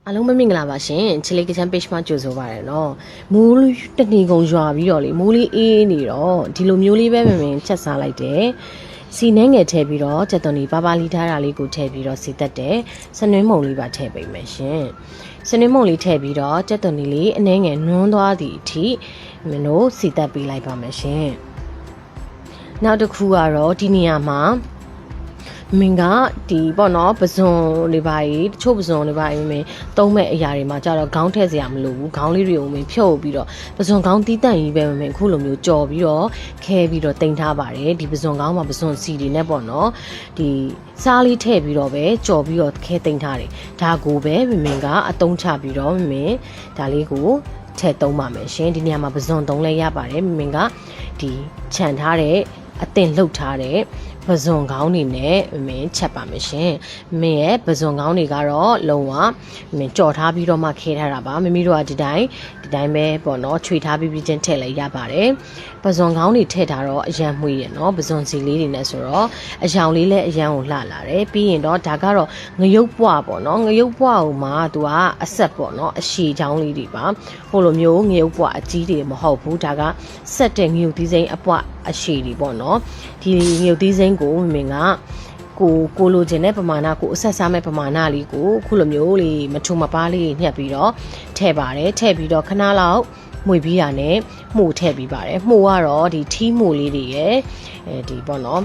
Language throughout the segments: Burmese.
အားလုံးမင်္ဂလာပါရှင်ချီလေးကချမ်း page မှာကြိုဆိုပါရနော်မိုးတနေကုန်ရွာပြီးတော့လေမိုးလေးအေးနေတော့ဒီလိုမျိုးလေးပဲမင်းချက်စားလိုက်တယ်စီနှဲငယ်ထည့်ပြီးတော့ကြက်သွန်ဒီပါပါလီထားတာလေးကိုထည့်ပြီးတော့စီတက်တယ်စနွင်းမုံလေးပါထည့်ပေးမယ်ရှင်စနွင်းမုံလေးထည့်ပြီးတော့ကြက်သွန်ဒီလေးအနှဲငယ်နွန်းသွားသည့်အထိမင်းတို့စီတက်ပေးလိုက်ပါမယ်ရှင်နောက်တစ်ခုကတော့ဒီနေရာမှာမင်းကဒီပေါ့နော်ပဇွန်တွေပါကြီးတချို့ပဇွန်တွေပါကြီးမင်းသုံးမဲ့အရာတွေမှာကြတော့ခေါင်းထည့်စရာမလိုဘူးခေါင်းလေးတွေကိုမင်းဖြုတ်ပြီးတော့ပဇွန်ခေါင်းတီးတန့်ကြီးပဲမင်းအခုလိုမျိုးကြော်ပြီးတော့ခဲပြီးတော့တင်ထားပါတယ်ဒီပဇွန်ခေါင်းမှာပဇွန်စီတွေနဲ့ပေါ့နော်ဒီစားလေးထည့်ပြီးတော့ပဲကြော်ပြီးတော့ခဲတင်ထားတယ်ဒါကိုပဲမင်းကအတုံးချပြီးတော့မင်းဒါလေးကိုထည့်သုံးပါမယ်ရှင်ဒီနေရာမှာပဇွန်သုံးလဲရပါတယ်မင်းကဒီခြံထားတဲ့အတင်လှုပ်ထားတဲ့ပဇွန်ခေါင်းတွေနဲ့မင်းချက်ပါမယ်ရှင်မင်းရဲ့ပဇွန်ခေါင်းတွေကတော့လုံးဝမင်းကြော်ထားပြီးတော့မှခဲထားတာပါမမီတို့ကဒီတိုင်းပဲပေါ့နော်ခြွေထားပြီးချင်းထည့်လိုက်ရပါတယ်ပဇွန်ခေါင်းတွေထည့်ထားတော့အရန်မှွေးရနော်ပဇွန်စီလေးတွေနဲ့ဆိုတော့အယောင်လေးလည်းအရန်ကိုလှလာတယ်ပြီးရင်တော့ဒါကတော့ငရုတ်ပွားပေါ့နော်ငရုတ်ပွားဟိုမှာသူကအဆက်ပေါ့နော်အရှည်ချောင်းလေးတွေပါဟိုလိုမျိုးငရုတ်ပွားအကြီးတွေမဟုတ်ဘူးဒါကဆက်တဲ့ငရုတ်သီးစိမ်းအပွားအရှည်တွေပေါ့နော်ဒီငရုတ်သီးစိမ်းကိုမင်းကကိုလိုချင်တဲ့ပမာဏကိုအဆက်စားမဲ့ပမာဏလေးကိုခုလိုမျိုးလေးမထူမပါလေးညှက်ပြီးတော့ထည့်ပါတယ်ထည့်ပြီးတော့ခဏလောက်မှွေပြီးတာနဲ့မှုထည့်ပြီးပါတယ်မှုကတော့ဒီထီးမှုလေးတွေရယ်ဒီပေါ့နော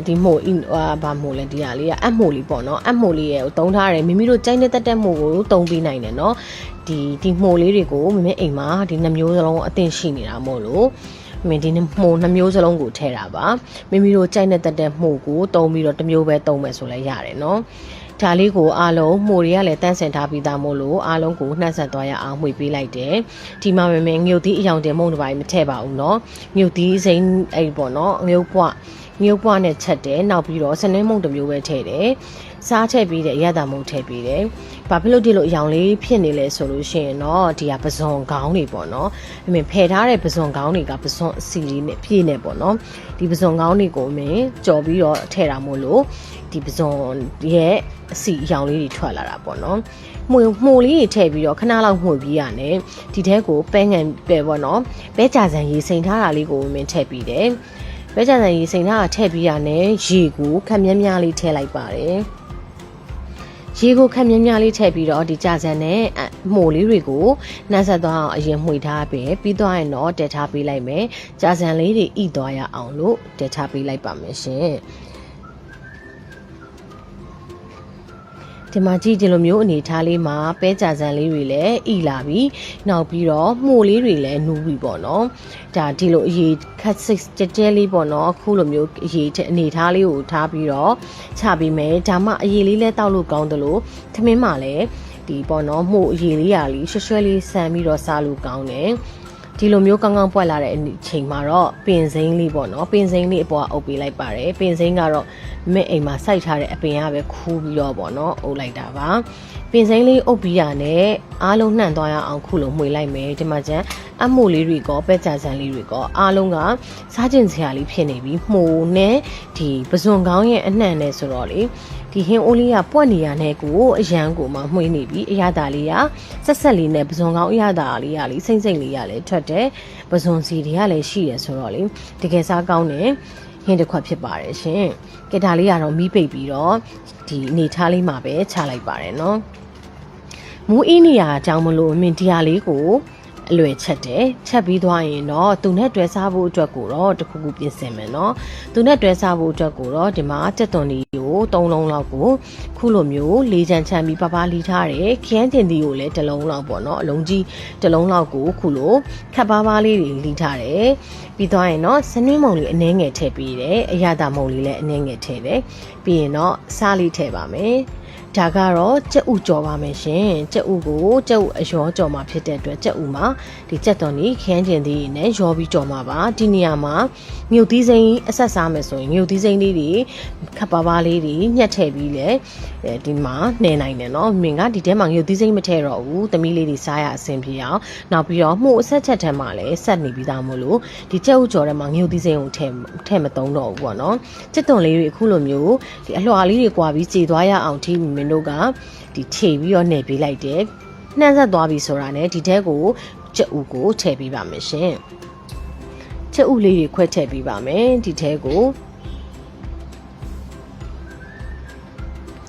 ်ဒီမို့ဘာမို့လဲဒီဟာလေးကအက်မို့လေးပေါ့နော်အက်မို့လေးရဲ့တုံးထားတယ်မိမိတို့ကြိုက်တဲ့တက်တက်မို့ကိုတုံးပေးနိုင်တယ်နော်ဒီမို့လေးတွေကိုမင်းအိမ်မှာဒီနှမျိုးစလုံးအသင့်ရှိနေတာမို့လို့မင်းဒီမှုနှမျိုးစလုံးကိုထည့်တာပါမိမိတို့ကြိုက်တဲ့တက်တက်မှုကိုတုံးပြီးတော့တစ်မျိုးပဲတုံးမယ်ဆိုလဲရတယ်နော်ဒါလေးကိုအားလုံးမှုတွေကလည်းတန်းဆင်ထားပြီးသားမို့လို့အားလုံးကိုနှက်ဆက်သွားရအောင်မှွေပေးလိုက်တယ်ဒီမှာမင်းငုတ်သီးအယောင်တင်မုံတစ်ပိုင်းမထည့်ပါဘူးနော်ငုတ်သီးစိမ်းအဲ့ပေါ့နော်ငုတ်ပွားနဲ့ချက်တယ်နောက်ပြီးတော့စနင်းမုံတစ်မျိုးပဲထည့်တယ်စားချက်ပြီးတဲ့အရသာမုံထည့်ပြီးတယ်ဘာဖြစ်လို့ဒီလိုအယောင်လေးဖြစ်နေလဲဆိုလို့ရှိရင်တော့ဒီကပဇွန်ခေါင်းတွေပေါ့နော်အမေဖယ်ထားတဲ့ပဇွန်ခေါင်းတွေကပဇွန်အစီလေးနဲ့ပြည့်နေပေါ့နော်ဒီပဇွန်ခေါင်းတွေကိုအမေကြော်ပြီးတော့ထည့်တာမို့လို့ဒီပဇွန်ရဲ့အစီအယောင်လေးတွေထွက်လာတာပေါ့နော်မှုလေးတွေထည့်ပြီးတော့ခဏလောက်မှုပြီးရတယ်ဒီထဲကိုပဲငံပဲပေါ့နော်ပဲကြာစံရေစိန်ထားတာလေးကိုမင်းထည့်ပြီးတယ်ပဲကြာစံရေစိန်ထားတာထည့်ပြီးရတယ်ရေကိုခက်မြန်းများလေးထည့်လိုက်ပါတယ်ရေကိုခက်မြန်းများလေးထည့်ပြီးတော့ဒီကြာစံနဲ့မှုလေးတွေကိုနှက်ဆက်သွားအောင်အရင်မှွေထားပြီးသွားရင်တော့တက်ထားပေးလိုက်မယ်ကြာစံလေးတွေဣသွားရအောင်လို့တက်ထားပေးလိုက်ပါမယ်ရှင်ဒီမှာကြည့်ဒီလိုမျိုးအနေထားလေးမှာပဲကြာစံလေးတွေလည်းဣလာပြီးနောက်ပြီးတော့မှုလေးတွေလည်းနူးပြီပေါ့နော်ဒါဒီလိုအရေးခက်စစ်ကြဲလေးပေါ့နော်အခုလိုမျိုးအရေးအနေထားလေးကိုထားပြီးတော့ချပေးမယ်ဒါမှအရေးလေးလည်းတောက်လို့ကောင်းတယ်လို့သမင်းမှလည်းဒီပေါ့နော်မှုအရေးလေးရာလေးရွှဲရွှဲလေးဆန်ပြီးတော့စားလို့ကောင်းတယ်ဒီလိုမျိုးကောင်းကောင်းပွက်လာတဲ့အချိန်မှာတော့ပင်စိမ်းလေးပေါ့နော်ပင်စိမ်းလေးအပေါ်အုပ်ပေးလိုက်ပါတယ်ပင်စိမ်းကတော့မဲ့အိမ်မှာစိုက်ထားတဲ့အပင်ကပဲခူးပြီးတော့ပေါ့နော်အုပ်လိုက်တာပါပင်စိမ်းလေးအုပ်ပြီးရနဲ့အားလုံးနှံ့သွားရအောင်ခုလိုမှွေလိုက်မယ်ဒီမှာကျန်အမှုလေးတွေကပဲကြာစံလေးတွေကအားလုံးကစားကျင်စရာလေးဖြစ်နေပြီမှုနဲ့ဒီပဇွန်ကောင်းရဲ့အနှံ့နဲ့ဆိုတော့လေဒီဟင်းအိုးလေးကပွက်နေရတဲ့ကိုအရန်ကိုမှမှွေးနေပြီအရသာလေးကဆက်လေးနဲ့ပဇွန်ကောင်းအရသာလေးကလေစိမ့်လေးရလဲထွက်တယ်ပဇွန်စီတွေကလည်းရှိရဆိုတော့လေတကယ်စားကောင်းတယ်ဟင်းတစ်ခွက်ဖြစ်ပါတယ်ရှင်ကဲဒါလေးကတော့မီးပိတ်ပြီးတော့ဒီအနေထားလေးမှာပဲချလိုက်ပါတယ်နော်မူးအင်းနေရအကြောင်းမလို့မင်းဒီဟာလေးကိုအလွယ်ချက်တယ်ချက်ပြီးသွားရင်တော့သူနဲ့တွဲစားဖို့အတွက်ကိုတော့တခုခုပြင်ဆင်မယ်နော်သူနဲ့တွဲစားဖို့အတွက်ကိုတော့ဒီမှာကြက်သွန်တွေကို3လုံးလောက်ကိုခုလိုမျိုးလေးချမ်းချမ်းပြီးပပလီထားတယ်ခရမ်းတင်ဒီကိုလည်း1လုံးလောက်ပေါ့နော်အလုံးကြီး1လုံးလောက်ကိုခုလိုခက်ပါးလေးတွေလီထားတယ်ပြီးသွားရင်တော့စနင်းမုံလေးအနှဲငယ်ထည့်ပေးတယ်အရသာမုံလေးလည်းအနှဲငယ်ထည့်တယ်ပြီးရင်တော့စားလေးထည့်ပါမယ်ဒါကတော့ကြက်ဥကြော်ပါမယ်ရှင်ကြက်ဥကိုကြက်ဥအရောကြော်မှာဖြစ်တဲ့အတွက်ကြက်ဥမှာဒီကြက်သွန်ကြီးခန်းကျင်သေးနဲ့ရောပြီးကြော်မှာပါဒီနေရာမှာမြုပ်သီးစိမ်းအဆက်စားမယ်ဆိုရင်မြုပ်သီးစိမ်းလေးတွေခပ်ပါးလေးတွေညှက်ထည့်ပြီးလေဒီမှာနှဲနိုင်တယ်နော်မင်းကဒီထဲမှာမြုပ်သီးစိမ်းမထည့်တော့ဘူးသမီးလေးတွေစားရအဆင်ပြေအောင်နောက်ပြီးတော့မှုအဆက်ချက်ထဲမှာလည်းဆက်နေပြီးသားမို့လို့ဒီကြက်ဥကြော်ထဲမှာမြုပ်သီးစိမ်းကိုထည့်မသုံးတော့ဘူးပေါ့နော်ကြက်သွန်လေးတွေအခုလိုမျိုးဒီအလွှာလေးတွေကွာပြီးကြေသွားရအောင်ထိမ င်တို့ကဒီခြေပြီးတော့နှိပ်ပေးလိုက်တယ်နှမ်းဆက်သွားပြီဆိုတာနဲ့ဒီထဲကိုကြက်ဥကိုထည့်ပေးပါမယ်ရှင်ကြက်ဥလေးတွေခွဲထည့်ပေးပါမယ်ဒီထဲကို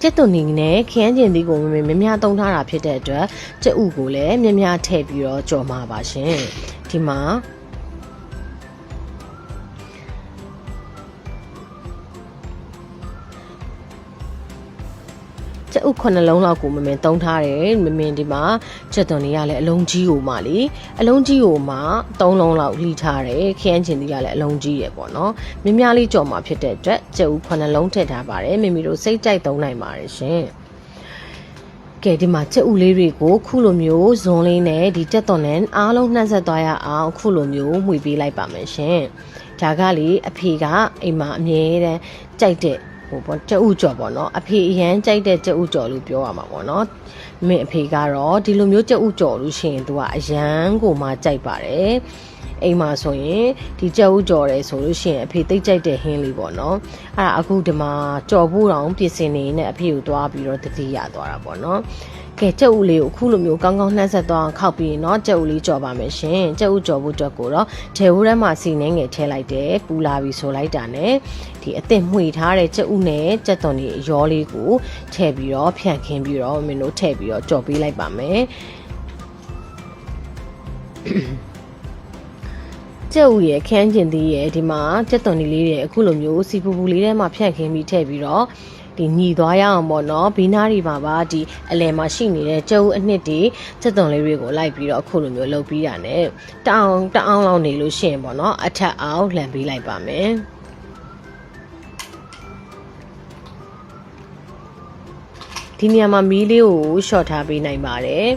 ကျက်သွန်နေနဲ့ခရမ်းကျင်သီးကိုမများသုံးထားတာဖြစ်တဲ့အတွက်ကြက်ဥကိုလည်းများထည့်ပြီးတော့ကြော်မှာပါရှင်ဒီမှာကြက်ဥ9လုံးလောက်ကိုမသုံးထားတယ်ဒီမှာကျက်သွန်နေရလဲအလုံးကြီးကိုမှလေအလုံးကြီးကိုမှ3လုံးလောက်လှီးထားတယ်ခရမ်းကျင်သီးကလည်းအလုံးကြီးရယ်ပေါ့နော်များလေးကြော်မှာဖြစ်တဲ့အတွက်ကြက်ဥ9လုံးထည့်ထားပါတယ်မိမိတို့စိတ်ကြိုက်သုံးနိုင်ပါတယ်ရှင်ကဲဒီမှာကြက်ဥလေးတွေကိုခုလိုမျိုးဇွန်လေးနဲ့ဒီကြက်သွန်နဲ့အားလုံးနှက်ဆက်သွားရအောင်ခုလိုမျိုးမှွေပေးလိုက်ပါမယ်ရှင်ဒါကလေအဖေကအိမ်မှာအမြဲတမ်းကြိုက်တဲ့ပေါ့ကြက်ဥကြော်ပေါ့နော်အဖေအရန်ကြိုက်တဲ့ကြက်ဥကြော်လို့ပြောရမှာပေါ့နော်မင်းအဖေကတော့ဒီလိုမျိုးကြက်ဥကြော်လို့ရှိရင်သူကအရန်ကိုမှကြိုက်ပါတယ်အိမ်မှာဆိုရင်ဒီကြက်ဥကြော်တယ်ဆိုလို့ရှိရင်အဖေသိကြိုက်တဲ့ဟင်းလေးပေါ့နော်အဲ့ဒါအခုဒီမှာကြော်ဖို့တောင်ပြင်ဆင်နေနဲ့အဖေကိုသွားပြီးတော့တတိယသွားတာပေါ့နော်ကဲကြက်ဥလေးကိုအခုလိုမျိုးကောင်းကောင်းနှက်ဆက်သွားအောင်ခောက်ပြီးเนาะကြက်ဥလေးကြော်ပါမယ်ရှင်ကြက်ဥကြော်ဖို့အတွက်ကိုတော့ထဲဦးထဲမှာစီနှင်းငယ်ထည့်လိုက်တယ်ပူလာပြီဆိုလိုက်တာ ਨੇ ဒီအသစ်မှွေထားတဲ့ကြက်ဥနဲ့ကြက်သွန်လေးရောလေးကိုထည့်ပြီးတော့ဖြန့်ခင်းပြီးတော့မင်းတို့ထည့်ပြီးတော့ကြော်ပေးလိုက်ပါမယ်ကြက်ဥရဲ့ခန်းကျင်သီးရဲ့ဒီမှာကြက်သွန်လေးတွေအခုလိုမျိုးစီပူပူလေးထဲမှာဖြန့်ခင်းပြီးထည့်ပြီးတော့ဒီညီသွားရအောင်ပေါ့နော်ဘီနာတွေပါပါဒီအလယ်မှာရှိနေတဲ့ကြက်ဥအနှစ်တွေကြက်သွန်လေးတွေကိုလိုက်ပြီးတော့အခုလိုမျိုးလုပ်ပြီးတာ ਨੇ တအောင်လောက်နေလို့ရှိရင်ပေါ့နော်အထက်အောင်လှန်ပေးလိုက်ပါမယ်ဒီနေရာမှာမီးလေးကိုရှော့ထားပေးနိုင်ပါတယ်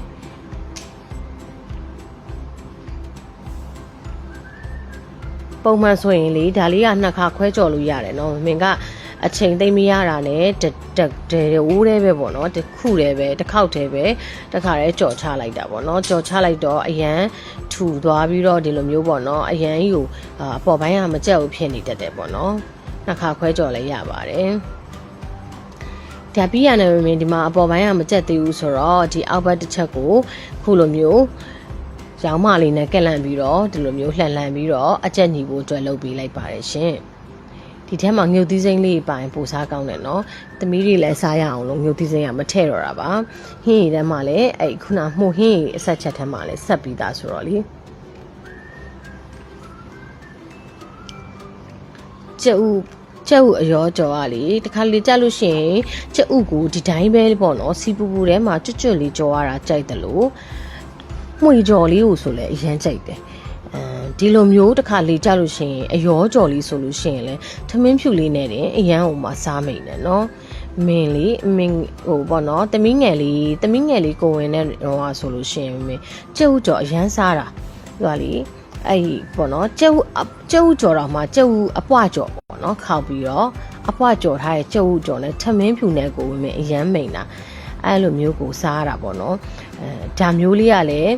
ပုံမှန်ဆိုရင်လေဒါလေးက2ခါခွဲကြော်လို့ရတယ်เนาะမင်းကအချိန်သိမ့်မရတာနဲ့ဝိုးတဲ့ပဲပေါ့နော်တစ်ခုတည်းပဲတစ်ခေါက်တည်းပဲတစ်ခါတည်းကြော်ချလိုက်တာပေါ့နော်ကြော်ချလိုက်တော့အရန်ထူသွားပြီးတော့ဒီလိုမျိုးပေါ့နော်အရန်ကြီးကိုအပေါ်ပိုင်းကမကြက်ဘူးဖြစ်နေတတ်တယ်ပေါ့နော်နှစ်ခါခွဲကြော်လည်းရပါတယ်ဒါပြီးရနေမင်းဒီမှာအပေါ်ပိုင်းကမကြက်သေးဘူးဆိုတော့ဒီအောက်ဘက်တစ်ချက်ကိုခုလိုမျိုးရောင်းမလေးနဲ့ကက်လန့်ပြီးတော့ဒီလိုမျိုးလှန်ပြီးတော့အကြက်ညီဖို့အတွက်လုပ်ပေးလိုက်ပါတယ်ရှင်ဒီထဲမှာငှုတ်သီးစိမ်းလေးပိုင်ပိုစားကောင်းတယ်နော်သမီးတွေလည်းစားရအောင်လို့ငှုတ်သီးစိမ်းကမထည့်တော့တာပါဟင်းရည်ထဲမှာလည်းအဲ့ခုနမှုဟင်းရည်အဆက်ချက်ထဲမှာလည်းဆက်ပြီးသားဆိုတော့လေကြက်ဥအရောကြော်ကလေတခါလေကြလို့ရှိရင်ကြက်ဥကိုဒီတိုင်းပဲပေါ့နော်စီပူပူထဲမှာကျွတ်လေးကြော်ရတာကြိုက်တယ်လို့မှွေကြော်လေးကိုဆိုလည်းအရန်ကြိုက်တယ်ဒီလိုမျိုးတစ်ခါလေကြလို့ရှိရင်အရောကြော်လေးဆိုလို့ရှိရင်လည်းထမင်းဖြူလေးနဲ့တင်အရန်ဟိုမှာစားမိန်တယ်နော်မင်းဟိုပေါ့နော်သမီးငယ်လေးကိုဝင်တဲ့ဟိုဟာဆိုလို့ရှိရင်မင်းကြက်ဥကြော်အရန်စားတာသူကလေအဲ့ပေါ့နော်ကြက်ဥကြော်တော့မှကြက်ဥအပွားကြော်ပေါ့နော်ခောက်ပြီးတော့အပွားကြော်ထားတဲ့ကြက်ဥကြော်နဲ့ထမင်းဖြူနဲ့ကိုဝင်အရန်မိန်တာအဲ့လိုမျိုးကိုစားရတာပေါ့နော်ဒါမျိုးလေးကလည်း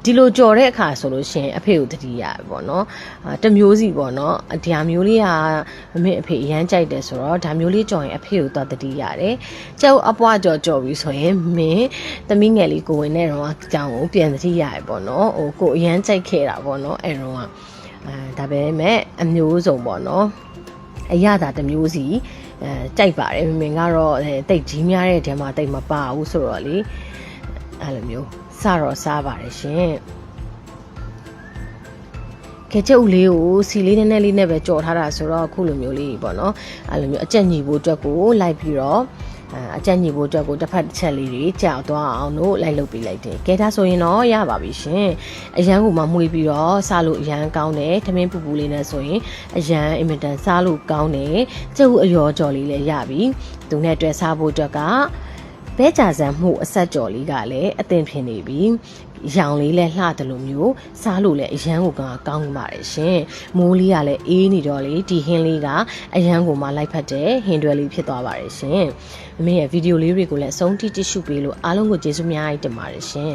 ဒီလိုကြော်တဲ့အခါဆိုလို့ရှိရင်အဖေကိုတတိယပေါ့နော်တမျိုးစီပေါ့နော်ဒါမျိုးလေးကမမေအဖေအရန်ကြိုက်တယ်ဆိုတော့ဒါမျိုးလေးကြော်ရင်အဖေကိုတော့တတိရတယ်ကျောက်အပွားကြော်ပြီးဆိုရင်မင်းသမီးငယ်လေးကိုဝင်တဲ့တော့အကြောင်းကိုပြန်တတိယရပေါ့နော်ဟိုကိုအရန်ကြိုက်ခဲ့တာပေါ့နော်အဲ့တော့ဒါပဲမဲ့အမျိုးစုံပေါ့နော်အရသာတမျိုးစီကြိုက်ပါတယ်မင်းကတော့တိတ်ကြီးများတဲ့တဲမှာတိတ်မပါဘူးဆိုတော့လေအဲ့လိုမျိုးစားပါတယ်ရှင်ခဲချက်ဦးလေးကိုစီလေးနည်းနည်းလေးနဲ့ပဲကြော်ထားတာဆိုတော့အခုလိုမျိုးလေးပေါ့နော်အဲ့လိုမျိုးအကြက်ညီဖို့အတွက်ကိုလိုက်ပြီးတော့အကြက်ညီဖို့အတွက်ကိုတစ်ဖက်တစ်ချက်လေးတွေကြောက်သွားအောင်လို့လိုက်လုပ်ပေးလိုက်တယ်ကဲဒါဆိုရင်တော့ရပါပြီရှင်အရန်ကိုမှမှုေးပြီးတော့စားလို့အရန်ကောင်းတယ်ထမင်းပူပူလေးနဲ့ဆိုရင်အရန်အင်မတန်စားလို့ကောင်းတယ်ကြက်ဦးအရောကြော်လေးလည်းရပြီသူနဲ့တွေ့စားဖို့အတွက်ကဘဲကြဆန်မှုအဆက်ကြော်လေးကလည်းအသင်ဖြစ်နေပြီရောင်လေးလည်းလှတယ်လို့မျိုးစားလို့လည်းအရန်ကိုကောင်းပါတယ်ရှင်မိုးလေးကလည်းအေးနေတော့လေဒီဟင်းလေးကအရန်ကိုမှလိုက်ဖက်တဲ့ဟင်းတွဲလေးဖြစ်သွားပါတယ်ရှင်မမေရဲ့ဗီဒီယိုလေးတွေကိုလည်းအဆုံးထိကြည့်ရှုပေးလို့အားလုံးကိုကျေးဇူးများတင်ပါတယ်ရှင်